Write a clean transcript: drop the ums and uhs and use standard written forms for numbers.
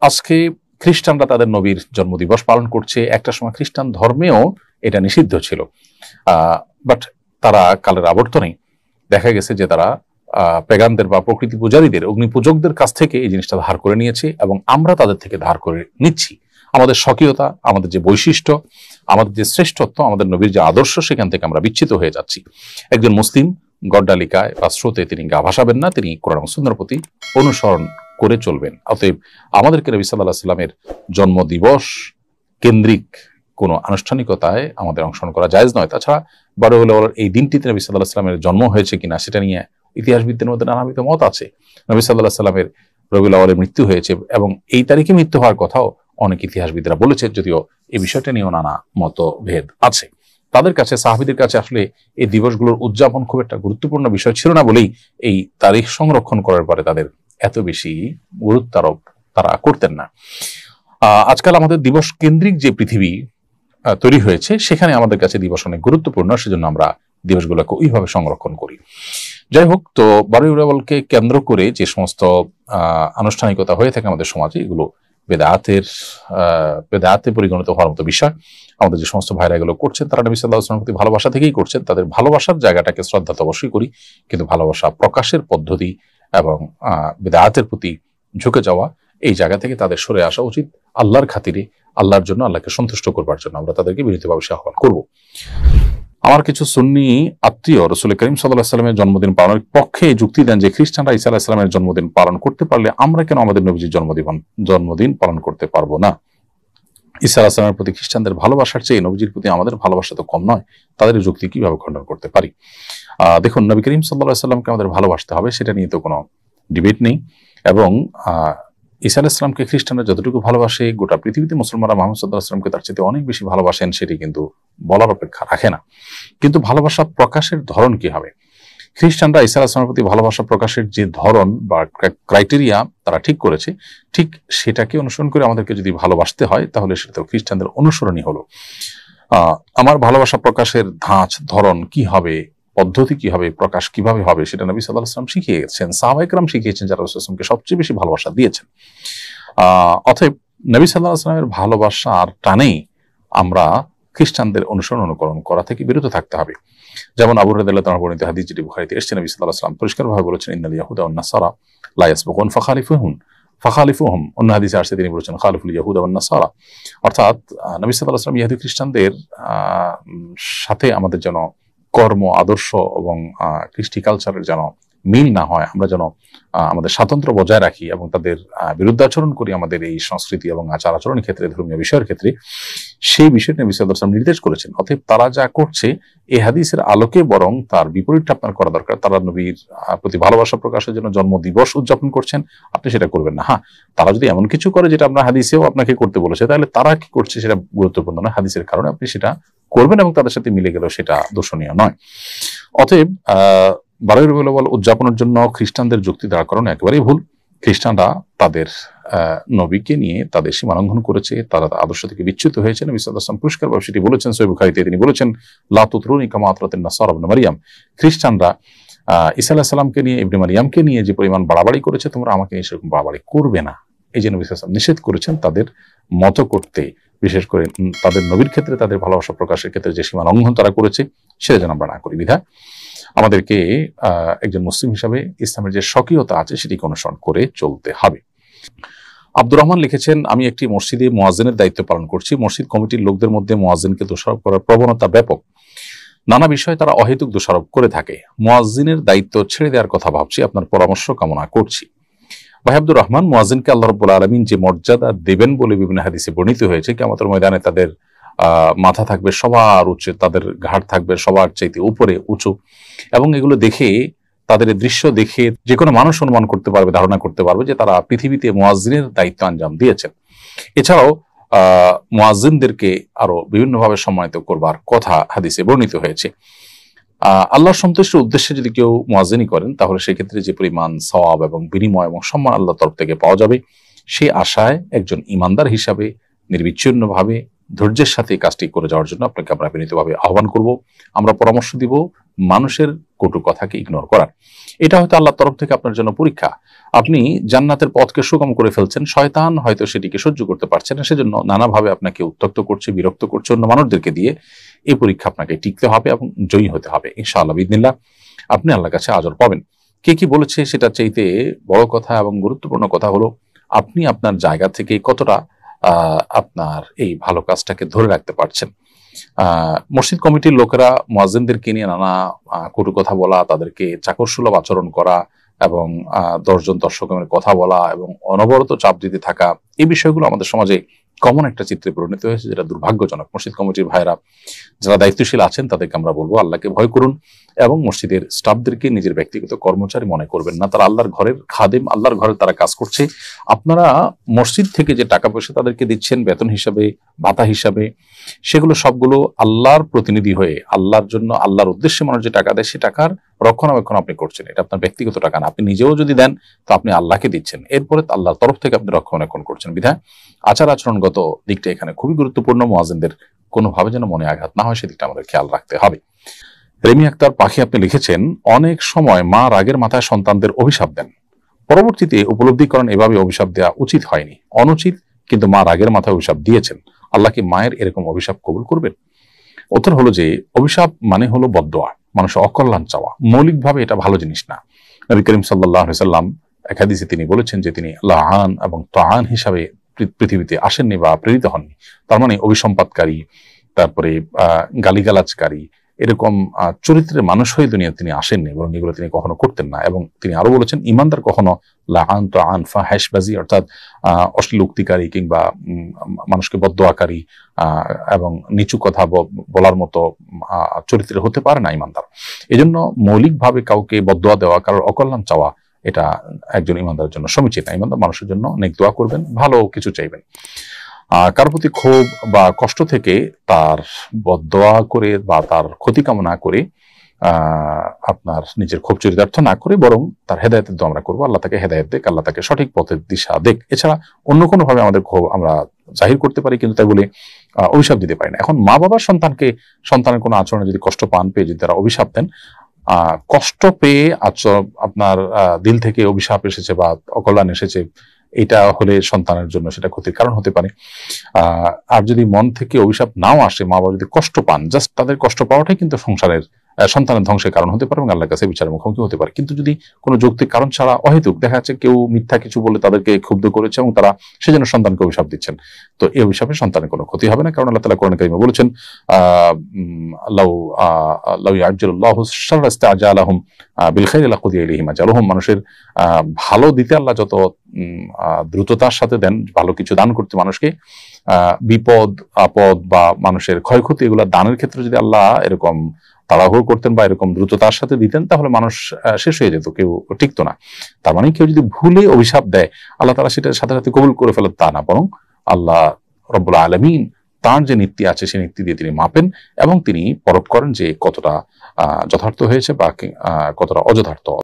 আজকে খ্রিস্টানরা তাদের নবীর জন্মদিবস পালন করছে। একটা সময় খ্রিস্টান ধর্মেও এটা নিষিদ্ধ ছিল, বাট তারা কালের আবর্তনে দেখা গেছে যে তারা পেগানদের বা প্রকৃতি পূজারীদের, অগ্নি পূজকদের কাছ থেকে এই জিনিসটা ধার করে নিয়েছে এবং আমরা তাদের থেকে ধার করে নিচ্ছি। আমাদের স্বকীয়তা, আমাদের যে বৈশিষ্ট্য, আমাদের যে শ্রেষ্ঠত্ব, আমাদের নবীর যে আদর্শ, সেখান থেকে আমরা বিচ্ছিত হয়ে যাচ্ছি। একজন মুসলিম গড্ডালিকায় বা স্রোতে তিনি গা ভাসাবেন না, তিনি কোরআন ও সুন্নাহর প্রতি অনুসরণ করে চলবেন। অতএব আমাদেরকে নবী সাল্লাল্লাহু আলাইহি ওয়াসাল্লামের জন্মদিবস কেন্দ্রিক কোনো আনুষ্ঠানিকতায় আমাদের অংশগ্রহণ করা জায়েজ নয়। তাছাড়া বারো এই দিনটিতে নবী সাল্লাল্লাহু আলাইহি ওয়াসাল্লামের জন্ম হয়েছে কিনা সেটা নিয়ে ইতিহাসবিদদের মধ্যে নানাবিধ মত আছে। নবী সাল্লাল্লাহু আলাইহি ওয়াসাল্লামের রবিউল আউয়ালে মৃত্যু হয়েছে এবং এই তারিখে মৃত্যু হওয়ার কথাও অনেক ইতিহাসবিদরা বলেছেন, যদিও এই বিষয়টা নিয়েও নানা মতভেদ আছে। তাদের কাছে, সাহাবীদের কাছে আসলে এই দিবসগুলোর উদযাপন খুব একটা গুরুত্বপূর্ণ বিষয় ছিল না বলেই এই তারিখ সংরক্ষণ করার পরে তাদের এত বেশি গুরুত্ব আরোপ তারা করতেন না। আজকাল আমাদের দিবস কেন্দ্রিক যে পৃথিবী তৈরি হয়েছে, সেখানে আমাদের কাছে দিবস অনেক গুরুত্বপূর্ণ, সেজন্য আমরা দিবসগুলোকে ওইভাবে সংরক্ষণ করি। যাই হোক, তো বারোই রবিউল আউয়ালকে কেন্দ্র করে যে সমস্ত আনুষ্ঠানিকতা হয়ে থাকে আমাদের সমাজে, এগুলো বেদাতে পরিগণিত হওয়ার মতো বিষয়। আমাদের যে সমস্ত ভাইরা এগুলো করছেন, তারা নবী সাল্লাল্লাহু আলাইহি ওয়াসাল্লামের প্রতি ভালোবাসা থেকেই করছেন। তাদের ভালোবাসার জায়গাটাকে শ্রদ্ধা তো অবশ্যই করি, কিন্তু ভালোবাসা প্রকাশের পদ্ধতি এবং বেদাতের প্রতি ঝুঁকে যাওয়া, এই জায়গা থেকে তাদের সরে আসা উচিত। আল্লাহর খাতিরে, আল্লাহর জন্য, আল্লাহকে সন্তুষ্ট করবার জন্য আমরা তাদেরকে বিনীতভাবে আহ্বান করব। আমার কিছু সুন্নি আত্মীয় রাসূল করিম সাল্লাল্লাহু আলাইহি ওয়াসাল্লামের জন্মদিন পালনের পক্ষে যুক্তি দেন যে খ্রিস্টানরা ঈসা আলাইহিস সালামের জন্মদিন পালন করতে পারলে আমরা কেন আমাদের নবীজির জন্মদিন পালন করতে পারবো না? ঈসা আলাইহিস সালামের প্রতি খ্রিস্টানদের ভালোবাসার চেয়ে নবীজির প্রতি আমাদের ভালোবাসা তো কম নয়। তাদের যুক্তি কিভাবে খণ্ডন করতে পারি? দেখুন, নবী করিম সাল্লাল্লাহু আলাইহি ওয়াসাল্লামকে আমাদের ভালোবাসতে হবে, সেটা নিয়ে তো কোনো ডিবেট নেই। এবং ঈসা আলাইহিস সালামকে খ্রিস্টানরা যতটুকু ভালোবাসে, গোটা পৃথিবীতে মুসলমানরা মুহাম্মদ সাল্লাল্লাহু আলাইহি ওয়াসাল্লামকে তার চেয়ে অনেক বেশি ভালোবাসেন, সেটি কিন্তু বলার অপেক্ষা রাখে না। কিন্তু ভালোবাসা প্রকাশের ধরন কি হবে? খ্রিস্টানরা ঈসা আলাইহিস সালামের প্রতি ভালোবাসা প্রকাশের যে ধরন বা ক্রাইটেরিয়া তারা ঠিক করেছে, ঠিক সেটাকে অনুসরণ করে আমাদেরকে যদি ভালোবাসতে হয়, তাহলে সেটা তো খ্রিস্টানদের অনুসরণই হলো। আমার ভালোবাসা প্রকাশের ধাঁচ, ধরন কি হবে, পদ্ধতি কি হবে, প্রকাশ কিভাবে হবে, সেটা নবী সাল্লাল্লাহু আলাইহি ওয়াসাল্লাম শিখিয়ে গেছেন, সাহাবায়ে কেরাম শিখিয়েছেন, যারা রাসূল সাল্লাল্লাহু আলাইহি ওয়াসাল্লামকে সবচেয়ে বেশি ভালোবাসা দিয়েছেন। অতএব নবী সাল্লাল্লাহু আলাইহি ওয়াসাল্লামের ভালোবাসার টানেই আমরা খ্রিস্টানদের অনুকরণ করা থেকে বিরত থাকতে হবে। যেমন আবু হুরায়রা রাদিয়াল্লাহু তাআলা বর্ণিত হাদিস, যেটি বুখারীতে এসেছে, নবী সাল্লাল্লাহু আলাইহি ওয়াসাল্লাম পরিষ্কারভাবে বলেছেন, ইন্নাল ইয়াহুদা ওয়ান নাসারা লা ইয়াসবিকুন ফাখালিফুহুম। অন্য হাদিসে আসছে, তিনি বলেছেন খালিফুল ইয়াহুদা ওয়ান নাসারা। অর্থাৎ নবী সাল্লাল্লাহু আলাইহি ওয়াসাল্লাম ইহুদি খ্রিস্টানদের সাথে আমাদের যেন কর্ম, আদর্শ এবং কৃষ্টি কালচারের যেন মিল না হয়, আমরা যেন আমাদের স্বাতন্ত্র্য বজায় রাখি এবং তাদের বিরুদ্ধাচরণ করি আমাদের এই সংস্কৃতি এবং আচার আচরণের ক্ষেত্রে, ধর্মীয় বিষয়ের ক্ষেত্রে, সেই বিষয়টি নবী সাল্লাল্লাহু আলাইহি ওয়াসাল্লাম নির্দেশ করেছেন। অতএব তারা যা করছে এই হাদিসের আলোকে বরং তার বিপরীতটা আপনার করা দরকার। তারা নবীর প্রতি ভালোবাসা প্রকাশের জন্য জন্ম দিবস উদযাপন করছেন, আপনি সেটা করবেন না। হ্যাঁ, তারা যদি এমন কিছু করে যেটা আপনার হাদিসেও আপনাকে করতে বলেছে, তাহলে তারা কি করছে সেটা গুরুত্বপূর্ণ নয়, হাদিসের কারণে আপনি সেটা করবেন এবং তাদের সাথে মিলে গেলেও সেটা দোষণীয় নয়। অতএব বারোই রবিউল আউয়াল উদযাপনের জন্য খ্রিস্টানদের যুক্তি দাঁড় করানো একেবারেই ভুল। খ্রিস্টানরা তাদের নবীকে নিয়ে তাদের সীমা লঙ্ঘন করেছে, তারা আদর্শ থেকে বিচ্যুত হয়েছে। নবী সাল্লাল্লাহু আলাইহি ওয়াসাল্লাম পরিষ্কারভাবে সেটি বলেছেন সহিহ বুখারীতে, তিনি বলেছেন, লা তুতরুনি কামা আতরাতিন নাসারা ইবনে মারইয়াম। খ্রিস্টানরা ঈসা আলাইহিস সালামকে নিয়ে, ইবনে মারইয়ামকে নিয়ে যে পরিমাণ বাড়াবাড়ি করেছে, তোমরা আমাকে সেরকম বাড়াবাড়ি করবে না। এই যে নবী সাল্লাল্লাহু আলাইহি ওয়াসাল্লাম নিষেধ করেছেন তাদের মতো করতে, বিশেষ করে তাদের নবীর ক্ষেত্রে, তাদের ভালোবাসা প্রকাশের ক্ষেত্রে যে সীমা লঙ্ঘন তারা করেছে, সেটা যেন আমরা না করি। বিধায় আমাদেরকে একজন মুসলিম হিসাবে ইসলামের যে স্বকীয়তা আছে সেটিকে অনুসরণ করে চলতে হবে। আব্দুর রহমান লিখেছেন, আমি একটি মসজিদে মুয়াজ্জিনের দায়িত্ব পালন করছি। মসজিদ কমিটির লোকদের মধ্যে মুয়াজ্জিনকে দোষারোপ করার প্রবণতা ব্যাপক। নানা বিষয়ে তারা অহেতুক দোষারোপ করে থাকে। মুয়াজ্জিনের দায়িত্ব ছেড়ে দেওয়ার কথা ভাবছি, আপনার পরামর্শ কামনা করছি। ভাই আব্দুর রহমান, মুয়াজ্জিনকে আল্লাহ রাব্বুল আলামিন যে মর্যাদা দেবেন বলে বিভিন্ন হাদিসে বর্ণিত হয়েছে, কিয়ামতের ময়দানে তাদের মাথা থাকবে সবার উচ্চে, তাদের ঘাড় থাকবে সবার চাইতে উপরে উঁচু, এবং এগুলো দেখে, তাদের দৃশ্য দেখে যে কোনো মানুষ অনুমান করতে পারবে, ধারণা করতে পারবে যে তারা পৃথিবীতে মুয়াজ্জিনের দায়িত্ব আঞ্জাম দিয়েছেন। এছাড়াও মুয়াজ্জিনদেরকে আরো বিভিন্নভাবে সম্মানিত করবার কথা হাদিসে বর্ণিত হয়েছে। আল্লাহর সন্তুষ্টির উদ্দেশ্যে যদি কেউ মুয়াজ্জিনি করেন, তাহলে সেক্ষেত্রে যে পরিমাণ সওয়াব এবং বিনিময় এবং সম্মান আল্লাহর তরফ থেকে পাওয়া যাবে, সেই আশায় একজন ইমানদার হিসাবে নির্বিচ্ছিন্নভাবে ধৈর্যের সাথে এই কাজটি করে যাওয়ার জন্য আপনাকে আমরা বিনীতভাবে আহ্বান করব। আমরা পরামর্শ দিব মানুষের কটু কথাকে ইগনোর করার। এটা হয়তো আল্লাহর তরফ থেকে আপনার জন্য পরীক্ষা। আপনি জান্নাতের পথকে সুগম করে ফেলছেন, শয়তান হয়তো সেটিকে সহ্য করতে পারছে না, সেজন্য নানাভাবে আপনাকে উত্ত্যক্ত করছে, বিরক্ত করছে অন্য মানুষদেরকে দিয়ে। এই পরীক্ষা আপনাকে টিকতে হবে এবং জয়ী হতে হবে ইনশাআল্লাহ বিইذনিল্লাহ। আপনি আল্লাহর কাছে আজর পাবেন। কে কি বলেছে সেটা চাইতে বড় কথা এবং গুরুত্বপূর্ণ কথা হলো আপনি আপনার জায়গা থেকে কতটা আপনার এই ভালো কাজটাকে ধরে রাখতে পারছেন। মসজিদ কমিটির লোকেরা মুয়াজ্জিনদেরকে নিয়ে নানা কটু কথা বলা, তাদেরকে চাকরসুলভ আচরণ করা এবং 10 জন দর্শকের কথা বলা এবং অনবরত চাপ দিতে থাকা, এই বিষয়গুলো আমাদের সমাজে কমন একটা চিত্রে পরিণত হয়েছে, যেটা দুর্ভাগ্যজনক। মসজিদ কমিটির ভাইরা যারা দায়িত্বশীল আছেন তাদেরকে আমরা বলবো আল্লাহকে ভয় করুন এবং মসজিদের স্টাফদেরকে নিজের ব্যক্তিগত কর্মচারী মনে করবেন না। তারা আল্লাহর ঘরের খাদেম, আল্লাহর ঘরে তারা কাজ করছে। আপনারা মসজিদ থেকে যে টাকা পয়সা তাদেরকে দিচ্ছেন বেতন হিসাবে, ভাতা হিসাবে, সেগুলো সবগুলো আল্লাহর প্রতিনিধি হয়ে আল্লাহর জন্য, আল্লাহর উদ্দেশ্যে মানুষ যে টাকা দেয় সে টাকার রক্ষণাবেক্ষণ আপনি করছেন। এটা আপনার ব্যক্তিগত টাকা না। আপনি নিজেও যদি দেন তো আপনি আল্লাহকে দিচ্ছেন, এরপরে আল্লাহর তরফ থেকে আপনি রক্ষণাবেক্ষণ করছেন। বিধায় আচার আচরণগত দিকটা এখানে খুবই গুরুত্বপূর্ণ। মুয়াজ্জিনদের কোনোভাবে যেন মনে আঘাত না হয় সেদিকটা আমাদের খেয়াল রাখতে হবে। রেমি আক্তার পাখি আপনি লিখেছেন, অনেক সময় মা রাগের মাথায় সন্তানদের অভিশাপ দেন, পরবর্তীতে উপলব্ধি করেন এভাবে অভিশাপ দেওয়া উচিত হয়নি, অনুচিত, কিন্তু মা রাগের মাথায় অভিশাপ দিয়েছেন। আল্লাহ কি মায়ের এরকম অভিশাপ কবুল করবেন? উত্তর হলো যে অভিশাপ মানে হলো বদদোয়া, মানুষের অকল্যাণ চাওয়া। মৌলিকভাবে এটা ভালো জিনিস না। নবী করিম সাল্লাল্লাহু আলাইহি সাল্লাম এক হাদিসে তিনি বলেছেন যে তিনি লাআন এবং তাআন হিসাবে পৃথিবীতে আসেননি বা প্রেরিত হননি। তার মানে অভিসম্পাদকারী, তারপরে গালিগালাজকারী, এরকম চরিত্রের মানুষ হয়ে দুনিয়া তিনি আসেননি, বরং এগুলো তিনি কখনো করতেন না। এবং তিনি আরো বলেছেন ইমানদার কখনো লাআন তাআন ফাহিশবাজি অর্থাৎ অশ্লীল উক্তিকারী কিংবা মানুষকে বদদোয়াকারী এবং নিচু কথা বলার মতো চরিত্রের হতে পারে না ইমানদার। এজন্য মৌলিকভাবে কাউকে বদদোয়া দেওয়া, কারোর অকল্যাণ চাওয়া, এটা একজন ইমানদারের জন্য সমীচীন না। ইমানদার মানুষের জন্য নেক দোয়া করবেন, ভালো কিছু চাইবেন। কারোর প্রতি ক্ষোভ বা কষ্ট থেকে তার বদদোয়া করে বা তার ক্ষতি কামনা করে আপনার নিজের ক্ষোভ চরিতার্থ না করে বরং তার হেদায়েতের দোয়া আমরা করবো। আল্লাহ তাকে হেদায়েত দেখ, আল্লাহ তাকে সঠিক পথের দিশা দেখ। এছাড়া অন্য কোনো ভাবে আমাদের ক্ষোভ আমরা জাহির করতে পারি, কিন্তু তাই বলে অভিশাপ দিতে পারি না। এখন মা বাবার সন্তানের কোনো আচরণে যদি কষ্ট পান পেয়ে যদি তারা অভিশাপ দেন, কষ্ট পেয়ে আপনার দিল থেকে অভিশাপ এসেছে বা অকল্যাণ এসেছে, এটা হলে সন্তানের জন্য সেটা ক্ষতির কারণ হতে পারে। আর যদি মন থেকে অভিশাপ নাও আসে, মা বাবা যদি কষ্ট পান, জাস্ট তাদের কষ্ট পাওয়াটাই কিন্তু সন্তানের ধ্বংসের কারণ হতে পারে এবং আল্লাহর কাছে বিচারের মুখোমুখি হতে পারে। কিন্তু যদি কোনো যৌক্তিক কারণ ছাড়া অহেতুক দেখা যাচ্ছে কেউ মিথ্যা কিছু বলে তাদেরকে ক্ষুব্ধ করেছে এবং তারা সেজন্য সন্তানকে অভিশাপ দিচ্ছেন, তো এই অভিশাপে সন্তানের কোনো ক্ষতি হবে না। কারণ আল্লাহ তাআলা কোরআন কারীমে বলেছেন লাউ ইয়াজ্জালুল্লাহু শাররা ইস্তাআজালাহুম বিল খাইরি লাকুদিয়া ইলাইহিম আজালুহুম। মানুষের ভালো দিতে আল্লাহ যত দ্রুততার সাথে দেন, ভালো কিছু দান করতে মানুষকে, বিপদ আপদ বা মানুষের ক্ষয়ক্ষতি এগুলা দানের ক্ষেত্রে যদি আল্লাহ এরকম তাড়াহুড়ো করতেন বা এরকম দ্রুততার সাথে দিতেন, তাহলে মানুষ শেষ হয়ে যেত, কেউ টিকতো না। তার মানে কেউ যদি ভুলে অভিশাপ দেয় আল্লাহ তাআলা সেটার সাথে সাথে কবুল করে ফেলেন তা না, বরং আল্লাহ রব্বুল আলামিন তার যে নীতি আছে সেই নীতি দিয়ে তিনি মাপেন এবং তিনি পরখ করেন যে কতটা যথার্থ হয়েছে বা কতটা অযথার্থ।